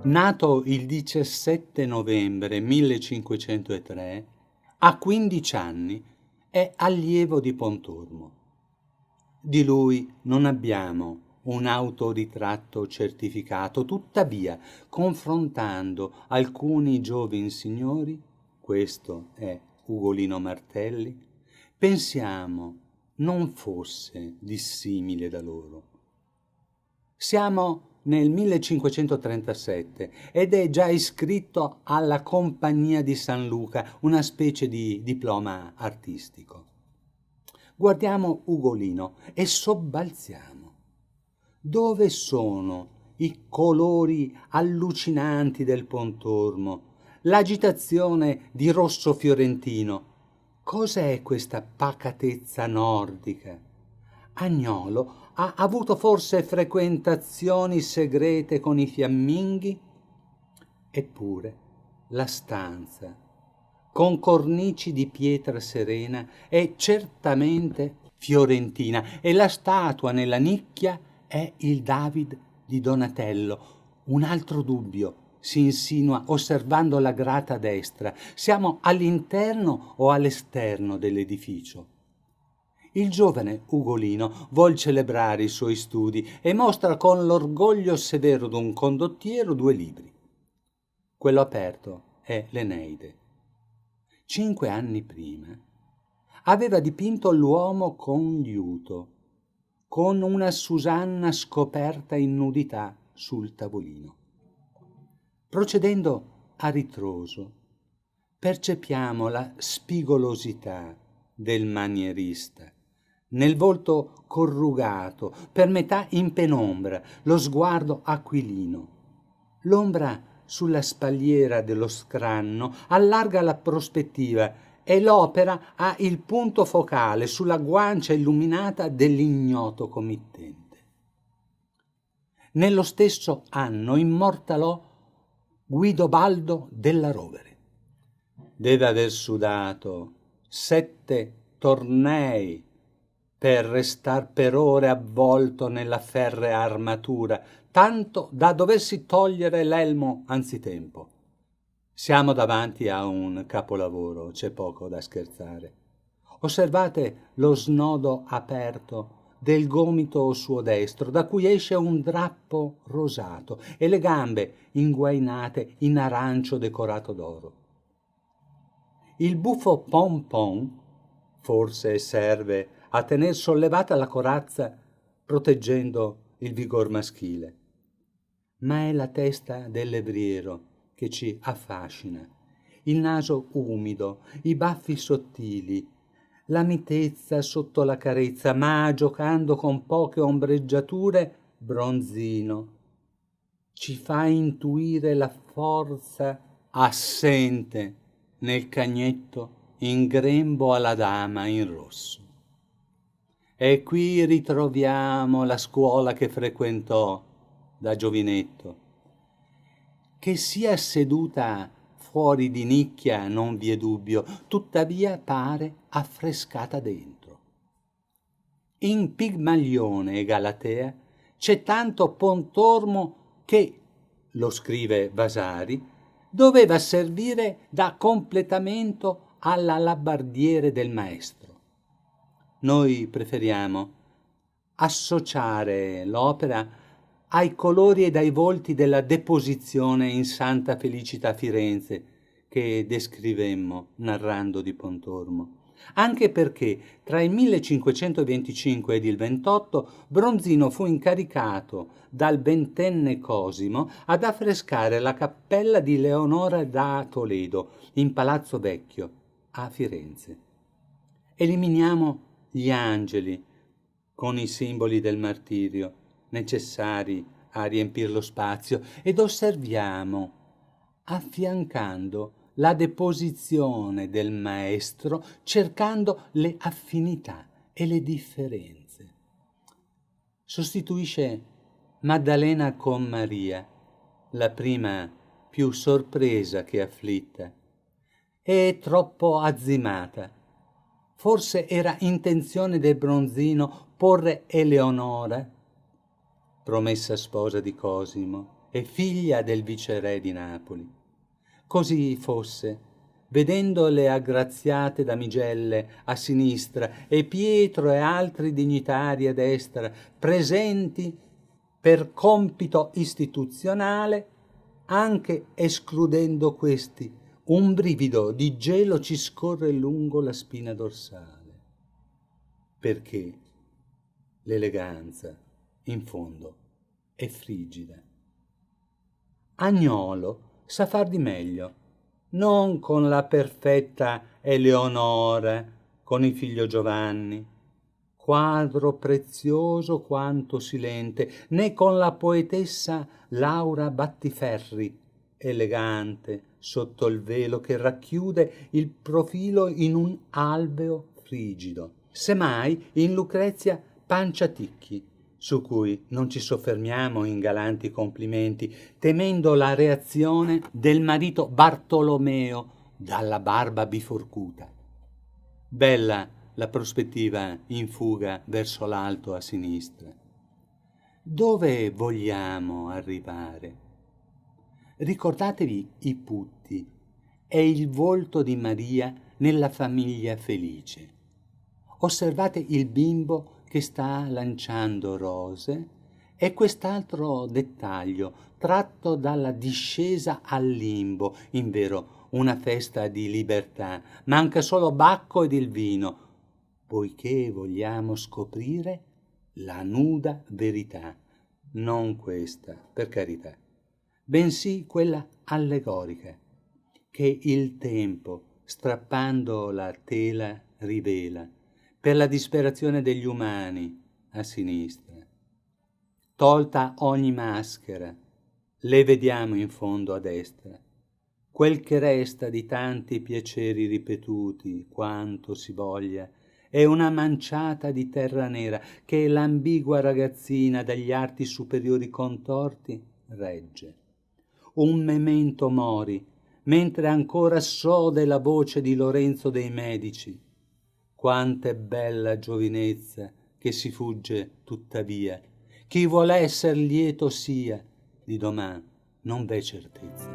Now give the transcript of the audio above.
Nato il 17 novembre 1503, a 15 anni è allievo di Pontormo. Di lui non abbiamo un autoritratto certificato, tuttavia, confrontando alcuni giovani signori, questo è Ugolino Martelli, pensiamo non fosse dissimile da loro. Siamo nel 1537 ed è già iscritto alla Compagnia di San Luca, una specie di diploma artistico. Guardiamo Ugolino e sobbalziamo. Dove sono i colori allucinanti del Pontormo, l'agitazione di rosso fiorentino? Cos'è questa pacatezza nordica? Agnolo ha avuto forse frequentazioni segrete con i fiamminghi? Eppure la stanza, con cornici di pietra serena, è certamente fiorentina e la statua nella nicchia è il David di Donatello. Un altro dubbio si insinua osservando la grata destra. Siamo all'interno o all'esterno dell'edificio? Il giovane Ugolino vuol celebrare i suoi studi e mostra con l'orgoglio severo d'un condottiero 2 libri. Quello aperto è l'Eneide. 5 anni prima aveva dipinto l'uomo con liuto, con una Susanna scoperta in nudità sul tavolino. Procedendo a ritroso, percepiamo la spigolosità del manierista, nel volto corrugato, per metà in penombra, lo sguardo aquilino. L'ombra sulla spalliera dello scranno allarga la prospettiva e l'opera ha il punto focale sulla guancia illuminata dell'ignoto committente. Nello stesso anno immortalò Guidobaldo della Rovere. Deve aver sudato 7 tornei per restar per ore avvolto nella ferrea armatura, tanto da doversi togliere l'elmo anzitempo. Siamo davanti a un capolavoro, c'è poco da scherzare. Osservate lo snodo aperto del gomito suo destro, da cui esce un drappo rosato, e le gambe inguainate in arancio decorato d'oro. Il buffo pompon forse serve a tener sollevata la corazza, proteggendo il vigor maschile. Ma è la testa del levriero che ci affascina, il naso umido, i baffi sottili, la mitezza sotto la carezza, ma giocando con poche ombreggiature, Bronzino ci fa intuire la forza assente nel cagnetto in grembo alla dama in rosso. E qui ritroviamo la scuola che frequentò da giovinetto. Che sia seduta fuori di nicchia non vi è dubbio, tuttavia pare affrescata dentro. In Pigmalione e Galatea c'è tanto Pontormo che, lo scrive Vasari, doveva servire da completamento all'alabardiere del maestro. Noi preferiamo associare l'opera ai colori ed ai volti della Deposizione in Santa Felicita a Firenze che descrivemmo narrando di Pontormo, anche perché tra il 1525 ed il 28 Bronzino fu incaricato dal 20enne Cosimo ad affrescare la cappella di Leonora da Toledo in Palazzo Vecchio a Firenze. Eliminiamo gli angeli con i simboli del martirio necessari a riempire lo spazio ed osserviamo, affiancando la deposizione del maestro, cercando le affinità e le differenze. Sostituisce Maddalena con Maria, la prima più sorpresa che afflitta. È troppo azzimata. Forse era intenzione del Bronzino porre Eleonora, promessa sposa di Cosimo, e figlia del viceré di Napoli. Così fosse, vedendo le aggraziate damigelle a sinistra e Pietro e altri dignitari a destra presenti per compito istituzionale, anche escludendo questi, un brivido di gelo ci scorre lungo la spina dorsale, perché l'eleganza, in fondo, è frigida. Agnolo sa far di meglio, non con la perfetta Eleonora, con il figlio Giovanni, quadro prezioso quanto silente, né con la poetessa Laura Battiferri, elegante sotto il velo che racchiude il profilo in un albeo frigido, semmai in Lucrezia Panciaticchi, su cui non ci soffermiamo in galanti complimenti, temendo la reazione del marito Bartolomeo dalla barba biforcuta. Bella la prospettiva in fuga verso l'alto a sinistra. Dove vogliamo arrivare? Ricordatevi i putti e il volto di Maria nella famiglia felice. Osservate il bimbo che sta lanciando rose e quest'altro dettaglio tratto dalla discesa al limbo, invero una festa di libertà. Manca solo Bacco ed il vino, poiché vogliamo scoprire la nuda verità, non questa, per carità, bensì quella allegorica, che il tempo, strappando la tela, rivela, per la disperazione degli umani a sinistra. Tolta ogni maschera, le vediamo in fondo a destra, quel che resta di tanti piaceri ripetuti, quanto si voglia, è una manciata di terra nera che l'ambigua ragazzina dagli arti superiori contorti regge. Un memento mori, mentre ancora sode la voce di Lorenzo dei Medici. Quanta è bella giovinezza che si fugge tuttavia. Chi vuol esser lieto sia, di doman non v'è certezza.